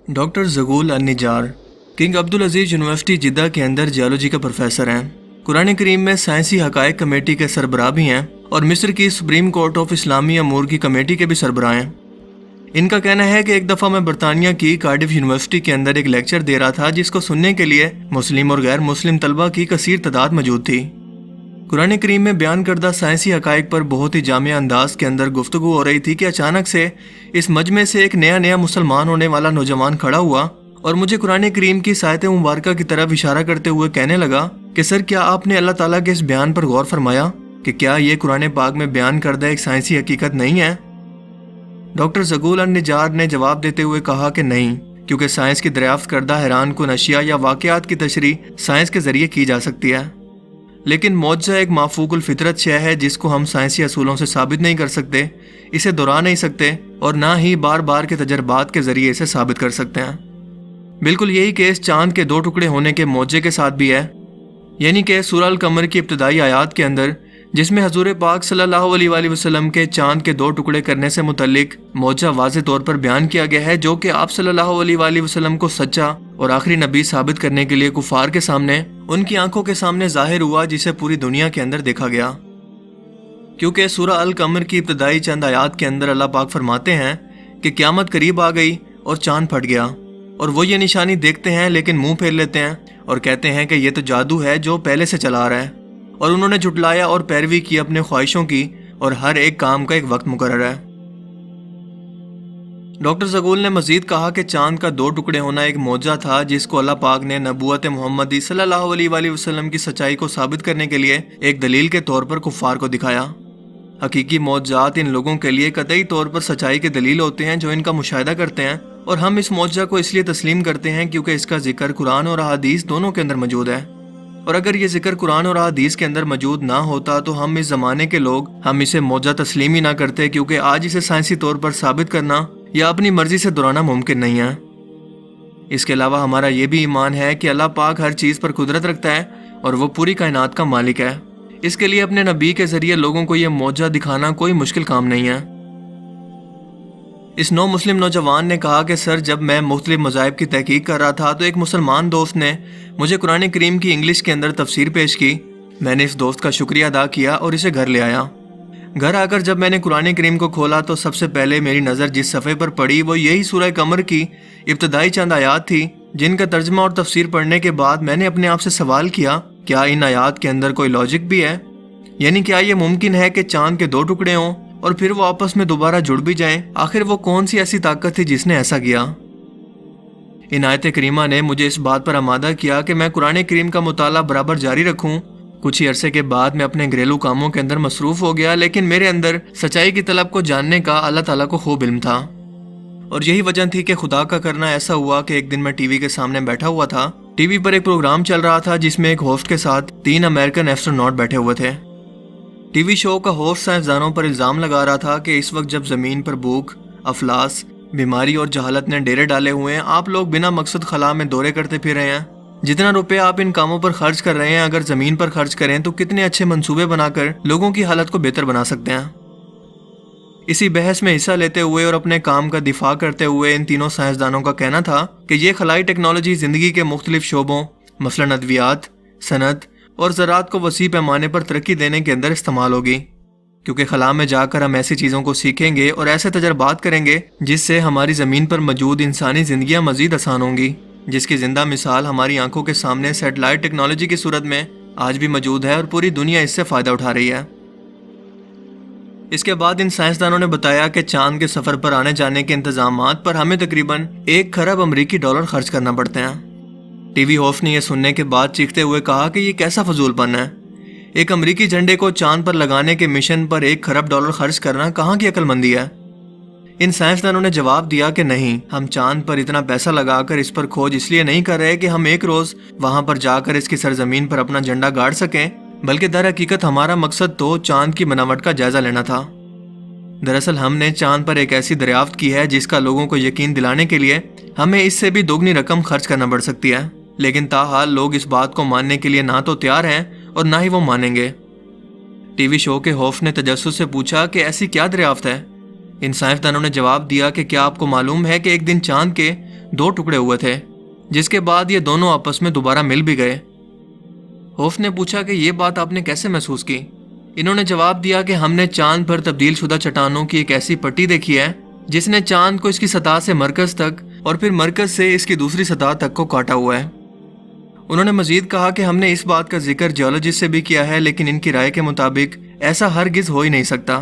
Doctor ज़गूल अन-निजार king Abdul अजीज़ university जिद्दा के अंदर geology का प्रोफेसर हैं। कुरान करीम में साइंसी हक़ाइक़ कमेटी के सरबराह भी हैं और मिस्र की सुप्रीम कोर्ट ऑफ इस्लामी अमूर की कमेटी के भी सरबराह हैं। इनका कहना है कि एक दफ़ा मैं बरतानिया की कार्डिफ यूनिवर्सिटी के अंदर एक लेक्चर दे रहा था जिसको सुनने के लिए मुस्लिम और गैर मुस्लिम तलबा की कसीर तादाद मौजूद थी। कुरान करीम में बयान करदा साइंसी हक़ाइक़ पर बहुत ही जामिया अंदाज के अंदर गुफ्तगू हो रही थी कि अचानक से इस मजमे से एक नया मुसलमान होने वाला नौजवान खड़ा हुआ और मुझे कुरान करीम की सायत मुबारका की तरफ इशारा करते हुए कहने लगा कि सर, क्या आपने अल्लाह ताला के इस बयान पर गौर फरमाया कि क्या ये कुरान पाक में बयान करदा एक साइंसी हकीकत नहीं है? डॉक्टर ज़गूल अन-निजार ने जवाब देते हुए कहा कि नहीं, क्योंकि साइंस की दरियाफ्त करदा हैरान कुन अशिया या वाक़यात की तशरीह साइंस के ज़रिए की जा सकती है, लेकिन मौजज़ा एक माफूकुल फितरत शय है जिसको हम साइंसी असूलों से साबित नहीं कर सकते, इसे दोहरा नहीं सकते और ना ही बार बार के तजर्बात के ज़रिए इसे साबित कर सकते हैं। बिल्कुल यही केस चाँद के 2 टुकड़े होने के मौजज़े के साथ भी है, यानी कि सूरह अल-कमर की इब्तिदाई आयात के अंदर जिसमें हजूर पाक सल्लल्लाहु अलैहि वसल्लम के चाँद के 2 टुकड़े करने से मुतल्लिक मौजज़ा वाज़े तौर पर बयान किया गया है, जो कि आप सल्लल्लाहु अलैहि वसल्लम को सच्चा और आखिरी नबी साबित करने के लिए कुफार के सामने, उनकी आंखों के सामने जाहिर हुआ, जिसे पूरी दुनिया के अंदर देखा गया। क्योंकि सूरह अल-कमर की इब्तिदाई चंद आयात के अंदर अल्लाह पाक फरमाते हैं कि क़यामत करीब आ गई और चाँद फट गया, और वो ये निशानी देखते हैं लेकिन मुंह फेर लेते हैं और कहते हैं कि ये तो जादू है जो पहले से चला आ रहा है, और उन्होंने झुटलाया और पैरवी की अपने ख्वाहिशों की, और हर एक काम का एक वक्त मुकर्रर है। डॉक्टर ज़गूल ने मजीद कहा कि चांद का 2 टुकड़े होना एक मौजज़ा था जिसको अल्लाह पाक ने नबूवत मुहम्मदी सल्लल्लाहु अलैहि वसल्लम की सच्चाई को साबित करने के लिए एक दलील के तौर पर कुफ़ार को दिखाया। हकीकी मौजज़ात इन लोगों के लिए कतई तौर पर सच्चाई के दलील होते हैं जो इनका मुशाहिदा करते हैं, और हम इस मौजज़ा को इसलिए तस्लीम करते हैं क्योंकि इसका जिक्र कुरान और अहादीस दोनों के अंदर मौजूद है, और अगर ये जिक्र कुरान और अहादीस के अंदर मौजूद ना होता तो हम इस ज़माने के लोग हम इसे मौजज़ा तस्लीम ही ना करते, क्योंकि आज इसे साइंसी तौर पर साबित करना या अपनी मर्जी से दोहराना मुमकिन नहीं है। इसके अलावा हमारा ये भी ईमान है कि अल्लाह पाक हर चीज़ पर कुदरत रखता है और वो पूरी कायनात का मालिक है। इसके लिए अपने नबी के ज़रिए लोगों को यह मौजज़ा दिखाना कोई मुश्किल काम नहीं है। इस नौ मुस्लिम नौजवान ने कहा कि सर, जब मैं मुख्तलिफ मज़ाहिब की तहकीक कर रहा था तो एक मुसलमान दोस्त ने मुझे कुरान करीम की इंग्लिश के अंदर तफसीर पेश की। मैंने इस दोस्त का शुक्रिया अदा किया और इसे घर ले आया। घर आकर जब मैंने कुरान करीम को खोला तो सबसे पहले मेरी नज़र जिस सफ़े पर पड़ी वो यही सूरह कमर की इब्तिदाई चंद आयात थी, जिनका तर्जमा और तफसीर पढ़ने के बाद मैंने अपने आप से सवाल किया, क्या इन आयात के अंदर कोई लॉजिक भी है? यानी क्या ये मुमकिन है कि चाँद के 2 टुकड़े हों और फिर वो आपस में दोबारा जुड़ भी जाएं? आखिर वो कौन सी ऐसी ताकत थी जिसने ऐसा किया? इन आयत करीमा ने मुझे इस बात पर आमादा किया कि मैं कुरान करीम का मुताला बराबर जारी रखूं। कुछ ही अरसे के बाद मैं अपने घरेलू कामों के अंदर मसरूफ हो गया, लेकिन मेरे अंदर सच्चाई की तलब को जानने का अल्लाह ताला को खूब इल्म था, और यही वजह थी कि खुदा का करना ऐसा हुआ कि एक दिन मैं टीवी के सामने बैठा हुआ था। टीवी पर एक प्रोग्राम चल रहा था जिसमें एक होस्ट के साथ 3 अमेरिकन एस्ट्रोनॉट बैठे हुए थे। टीवी शो का होस्ट साइंसदानों पर इल्ज़ाम लगा रहा था कि इस वक्त जब ज़मीन पर भूख, अफलास, बीमारी और जहालत ने डेरे डाले हुए हैं, आप लोग बिना मकसद खला में दौरे करते फिर रहे हैं। जितना रुपए आप इन कामों पर खर्च कर रहे हैं, अगर ज़मीन पर खर्च करें तो कितने अच्छे मंसूबे बनाकर लोगों की हालत को बेहतर बना सकते हैं। इसी बहस में हिस्सा लेते हुए और अपने काम का दिफा करते हुए इन तीनों साइंसदानों का कहना था कि ये खलाई टेक्नोलॉजी ज़िंदगी के मुख्तलिफ शोबों मसलन अद्वियात, सनत और ज़राअत को वसी पैमाने पर तरक्की देने के अंदर इस्तेमाल होगी, क्योंकि खला में जाकर हम ऐसी चीज़ों को सीखेंगे और ऐसे तजर्बात करेंगे जिससे हमारी ज़मीन पर मौजूद इंसानी ज़िंदगियाँ मज़ीद आसान होंगी, जिसकी ज़िंदा मिसाल हमारी आंखों के सामने सैटेलाइट टेक्नोलॉजी की सूरत में आज भी मौजूद है और पूरी दुनिया इससे फ़ायदा उठा रही है। इसके बाद इन साइंसदानों ने बताया कि चांद के सफ़र पर आने जाने के इंतजामात पर हमें तकरीबन 1 खरब अमरीकी डॉलर खर्च करना पड़ते हैं। टीवी होस्ट ने यह सुनने के बाद चीखते हुए कहा कि ये कैसा फजूलपन है, एक अमरीकी झंडे को चांद पर लगाने के मिशन पर 1 खरब डॉलर खर्च करना कहाँ की अक्लमंदी है? इन साइंसदानों ने जवाब दिया कि नहीं, हम चांद पर इतना पैसा लगाकर इस पर खोज इसलिए नहीं कर रहे कि हम एक रोज़ वहाँ पर जाकर इसकी सरजमीन पर अपना झंडा गाड़ सकें, बल्कि दर हकीकत हमारा मकसद तो चांद की बनावट का जायजा लेना था। दरअसल हमने चांद पर एक ऐसी दरियाफ्त की है जिसका लोगों को यकीन दिलाने के लिए हमें इससे भी दोगुनी रकम खर्च करना पड़ सकती है, लेकिन ताहाल लोग इस बात को मानने के लिए ना तो तैयार हैं और ना ही वो मानेंगे। टीवी शो के होस्ट ने तजस्सुस से पूछा कि ऐसी क्या दरियाफ्त है? इन साइंसदानों ने जवाब दिया कि क्या आपको मालूम है कि एक दिन चांद के दो टुकड़े हुए थे, जिसके बाद ये दोनों आपस में दोबारा मिल भी गए। होफ ने पूछा कि ये बात आपने कैसे महसूस की? इन्होंने जवाब दिया कि हमने चांद पर तब्दील शुदा चट्टानों की एक ऐसी पट्टी देखी है जिसने चांद को इसकी सतह से मरकज तक और फिर मरकज से इसकी दूसरी सतह तक को काटा हुआ है। उन्होंने मजीद कहा कि हमने इस बात का जिक्र जियोलॉजिस्ट से भी किया है, लेकिन इनकी राय के मुताबिक ऐसा हरगिज हो ही नहीं सकता।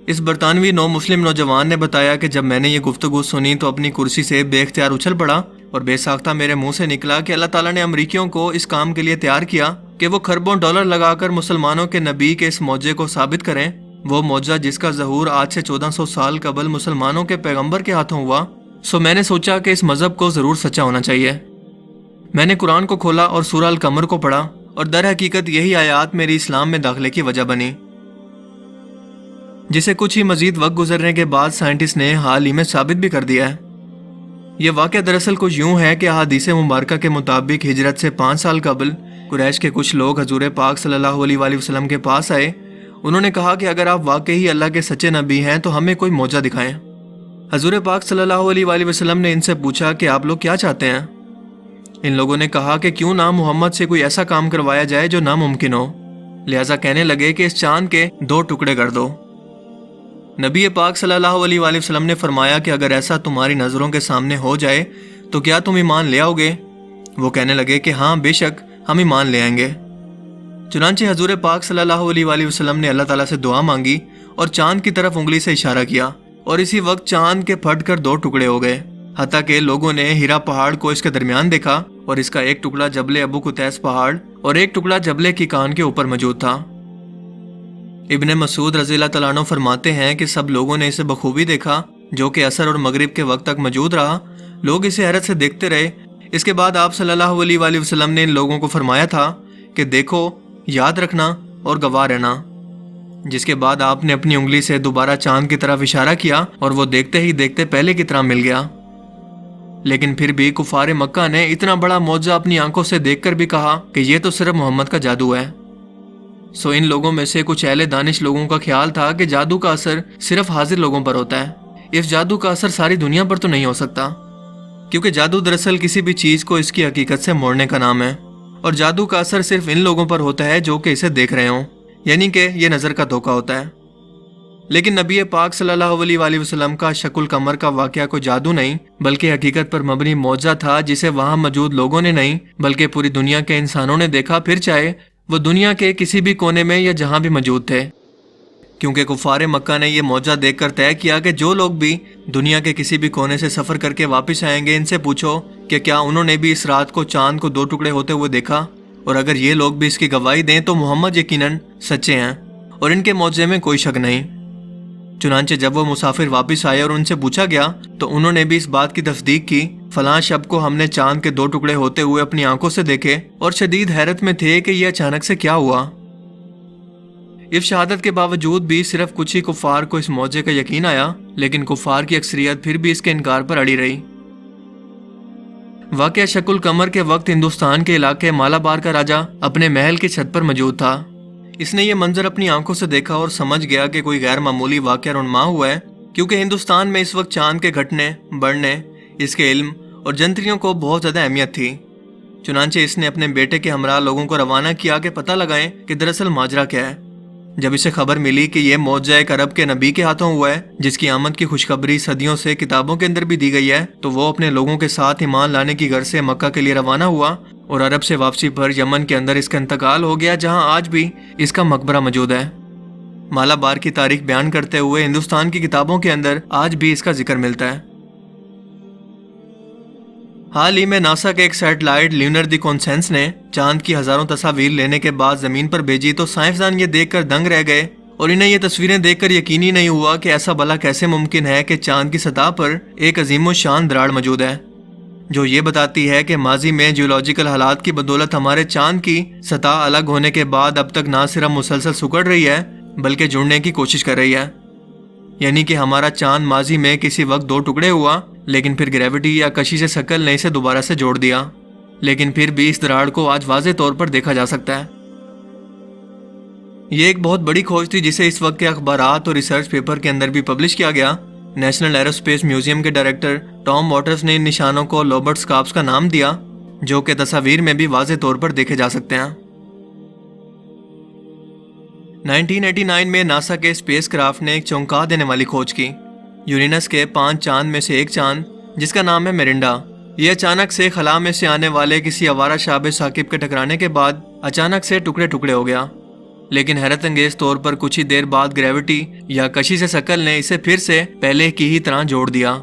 इस बरतानवी नौ मुस्लिम नौजवान ने बताया कि जब मैंने ये गुफ्तगू सुनी तो अपनी कुर्सी से बेख्तियार उछल पड़ा और बेसाख्ता मेरे मुंह से निकला कि अल्लाह ताला ने अमरीकियों को इस काम के लिए तैयार किया कि वो खरबों डॉलर लगाकर मुसलमानों के नबी के इस मौजे को साबित करें, वो मौजा जिसका ज़हूर आज से 1400 साल कबल मुसलमानों के पैगंबर के हाथों हुआ। सो मैंने सोचा कि इस मजहब को ज़रूर सच्चा होना चाहिए। मैंने कुरान को खोला और सूरह अल कमर को पढ़ा और दर हकीकत यही आयात मेरी इस्लाम में दाखिले की वजह बनी, जिसे कुछ ही मजीद वक्त गुजरने के बाद साइंटिस्ट ने हाल ही में साबित भी कर दिया है। यह वाक़या दरअसल कुछ यूं है कि अहादीस मुबारका के मुताबिक हिजरत से 5 साल कबल कुरैश के कुछ लोग हजूर पाक सल्लल्लाहु अलैहि वसल्लम के पास आए। उन्होंने कहा कि अगर आप वाकई अल्लाह के सच्चे नबी हैं तो हमें कोई मौजा दिखाएं। हजूर पाक सल्लल्लाहु अलैहि वसल्लम ने इनसे पूछा कि आप लोग क्या चाहते हैं? इन लोगों ने कहा कि क्यों ना मोहम्मद से कोई ऐसा काम करवाया जाए जो नामुमकिन हो। लिहाजा कहने लगे कि इस चांद के 2 टुकड़े कर दो। नबी पाक सल्लल्लाहु अलैहि वसल्लम ने फरमाया कि अगर ऐसा तुम्हारी नज़रों के सामने हो जाए तो क्या तुम ईमान ले आओगे? वो कहने लगे कि हाँ बेशक हम ईमान ले आएंगे। चुनांचे हजूर पाक सल्लल्लाहु अलैहि वसल्लम ने अल्लाह ताला से दुआ मांगी और चांद की तरफ उंगली से इशारा किया और इसी वक्त चांद के फट कर 2 टुकड़े हो गए। हत्ता के लोगों ने हिरा पहाड़ को इसके दरमियान देखा और इसका एक टुकड़ा जबले अबू कुतैस पहाड़ और एक टुकड़ा जबले की कान के ऊपर मौजूद था। इब्ने मसूद रज़ियल्लाहु तआला अन्हु फरमाते हैं कि सब लोगों ने इसे बखूबी देखा, जो कि असर और मगरिब के वक्त तक मौजूद रहा। लोग इसे हैरत से देखते रहे। इसके बाद आप सल्लल्लाहु अलैहि वसल्लम ने इन लोगों को फरमाया था कि देखो, याद रखना और गवाह रहना। जिसके बाद आपने अपनी उंगली से दोबारा चांद की तरफ इशारा किया और वो देखते ही देखते पहले की तरह मिल गया। लेकिन फिर भी कुफार मक्का ने इतना बड़ा मौजा अपनी आंखों से देखकर भी कहा कि ये तो सिर्फ मोहम्मद का जादू है। सो इन लोगों में से कुछ अहले दानिश लोगों का ख्याल था कि जादू का असर सिर्फ हाजिर लोगों पर होता है। इस जादू का असर सारी दुनिया पर तो नहीं हो सकता, क्योंकि जादू दरअसल किसी भी चीज को इसकी हकीकत से मोड़ने का नाम है और जादू का असर सिर्फ इन लोगों पर होता है जो कि इसे देख रहे हों, यानी कि ये नजर का धोखा होता है। लेकिन नबी पाक सल्लल्लाहु अलैहि वसल्लम का शकुल कमर का वाकया कोई जादू नहीं बल्कि हकीकत पर मबनी मौजा था, जिसे वहां मौजूद लोगों ने नहीं बल्कि पूरी दुनिया के इंसानों ने देखा, फिर चाहे वो दुनिया के किसी भी कोने में या जहां भी मौजूद थे। क्योंकि कुफार मक्का ने यह मौजा देखकर तय किया कि जो लोग भी दुनिया के किसी भी कोने से सफर करके वापस आएंगे, इनसे पूछो कि क्या उन्होंने भी इस रात को चांद को 2 टुकड़े होते हुए देखा, और अगर ये लोग भी इसकी गवाही दें तो मोहम्मद यकीनन सच्चे हैं और इनके मौजे में कोई शक नहीं। चुनांचे जब वो मुसाफिर वापस आए और उनसे पूछा गया तो उन्होंने भी इस बात की तस्दीक की, फलां शब को हमने चांद के 2 टुकड़े होते हुए अपनी आंखों से देखे और शदीद हैरत में थे कि यह अचानक से क्या हुआ। इस शहादत के बावजूद भी सिर्फ कुछ ही कुफार को इस मौजे का यकीन आया, लेकिन कुफार की अक्सरियत फिर भी इसके इनकार पर अड़ी रही। वाकया शकुल कमर के वक्त हिंदुस्तान के इलाके मालाबार का राजा अपने महल की छत पर मौजूद था। इसने ये मंजर अपनी आंखों से देखा और समझ गया कि कोई गैर मामूली वाकया रुनमा हुआ है, क्योंकि हिंदुस्तान में इस वक्त चांद के घटने बढ़ने, इसके इल्म और जंत्रियों को बहुत ज़्यादा अहमियत थी। चुनांचे इसने अपने बेटे के हमरा लोगों को रवाना किया कि पता लगाएं कि दरअसल माजरा क्या है। जब इसे खबर मिली कि यह मौजा एक अरब के नबी के हाथों हुआ है, जिसकी आमद की खुशखबरी सदियों से किताबों के अंदर भी दी गई है, तो वो अपने लोगों के साथ ईमान लाने की गर्ज से मक्का के लिए रवाना हुआ और अरब से वापसी पर यमन के अंदर इसका इंतकाल हो गया, जहां आज भी इसका मकबरा मौजूद है। मालाबार की तारीख बयान करते हुए हिंदुस्तान की किताबों के अंदर आज भी इसका जिक्र मिलता है। हाल ही में नासा के एक सैटेलाइट ल्यूनर रिकॉन्सेंस ने चांद की हजारों तस्वीर लेने के बाद जमीन पर भेजी, तो साइंसदान ये देखकर दंग रह गए और इन्हें ये तस्वीरें देखकर यकीन ही नहीं हुआ कि ऐसा भला कैसे मुमकिन है कि चांद की सतह पर एक अजीम शान दरार मौजूद है, जो ये बताती है कि माजी में जियोलॉजिकल हालात की बदौलत हमारे चांद की सतह अलग होने के बाद अब तक ना सिर्फ मुसलसल सिकुड़ रही है बल्कि जुड़ने की कोशिश कर रही है। यानी कि हमारा चांद माजी में किसी वक्त 2 टुकड़े हुआ, लेकिन फिर ग्रेविटी या कशिश शकल ने इसे दोबारा से जोड़ दिया। लेकिन फिर भी इस दरार को आज वाज़े तौर पर देखा जा सकता है। ये एक बहुत बड़ी खोज थी जिसे इस वक्त के अखबारात और रिसर्च पेपर के अंदर भी पब्लिश किया गया। नेशनल एरोस्पेस म्यूजियम के डायरेक्टर टॉम वाटर्स ने इन निशानों को लोबर्ट स्कार्प्स का नाम दिया, जो कि तस्वीर में भी वाज़ेह तौर पर देखे जा सकते हैं। 1989 में नासा के स्पेसक्राफ्ट ने एक चौंका देने वाली खोज की। यूरेनस के 5 चांद में से एक चांद, जिसका नाम है मेरिंडा, ये अचानक से खला में से आने वाले किसी आवारा शाब साकिब के टकराने के बाद अचानक से टुकड़े टुकड़े हो गया। लेकिन हैरत अंगेज तौर पर कुछ ही देर बाद ग्रेविटी या कशी से शकल ने इसे फिर से पहले की ही तरह जोड़ दिया,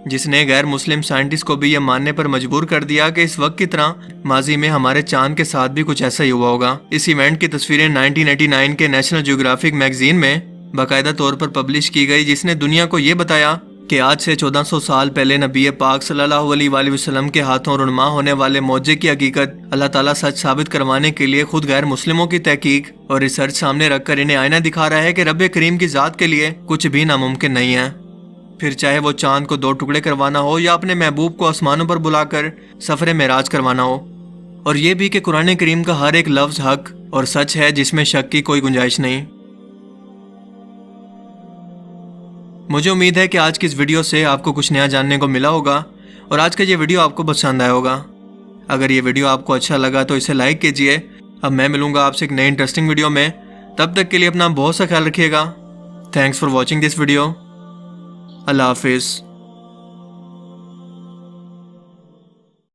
जिसने गैर मुस्लिम साइंटिस्ट को भी यह मानने पर मजबूर कर दिया कि इस वक्त की तरह माजी में हमारे चांद के साथ भी कुछ ऐसा ही हुआ होगा। इस इवेंट की तस्वीरें 1989 के नेशनल ज्योग्राफिक मैगजीन में बाकायदा तौर पर पब्लिश की गई, जिसने दुनिया को ये बताया कि आज से 1400 साल पहले नबी पाक सल्लल्लाहु अलैहि वसल्लम के हाथों रुनमा होने वाले मौजे की हकीकत अल्लाह ताला सच साबित करवाने के लिए खुद गैर मुस्लिमों की तहकीक और रिसर्च सामने रखकर इन्हें आईना दिखा रहा है कि रब करीम की ज़ात के लिए कुछ भी नामुमकिन नहीं है। फिर चाहे वो चांद को 2 टुकड़े करवाना हो या अपने महबूब को आसमानों पर बुलाकर सफरे मेराज करवाना हो। और ये भी कि कुरान करीम का हर एक लफ्ज हक और सच है, जिसमें शक की कोई गुंजाइश नहीं। मुझे उम्मीद है कि आज की इस वीडियो से आपको कुछ नया जानने को मिला होगा और आज का ये वीडियो आपको पसंद आया होगा। अगर ये वीडियो आपको अच्छा लगा तो इसे लाइक कीजिए। अब मैं मिलूंगा आपसे एक नई इंटरेस्टिंग वीडियो में, तब तक के लिए अपना बहुत सा ख्याल रखिएगा। Thanks for watching this video. अल्लाह हाफिज़।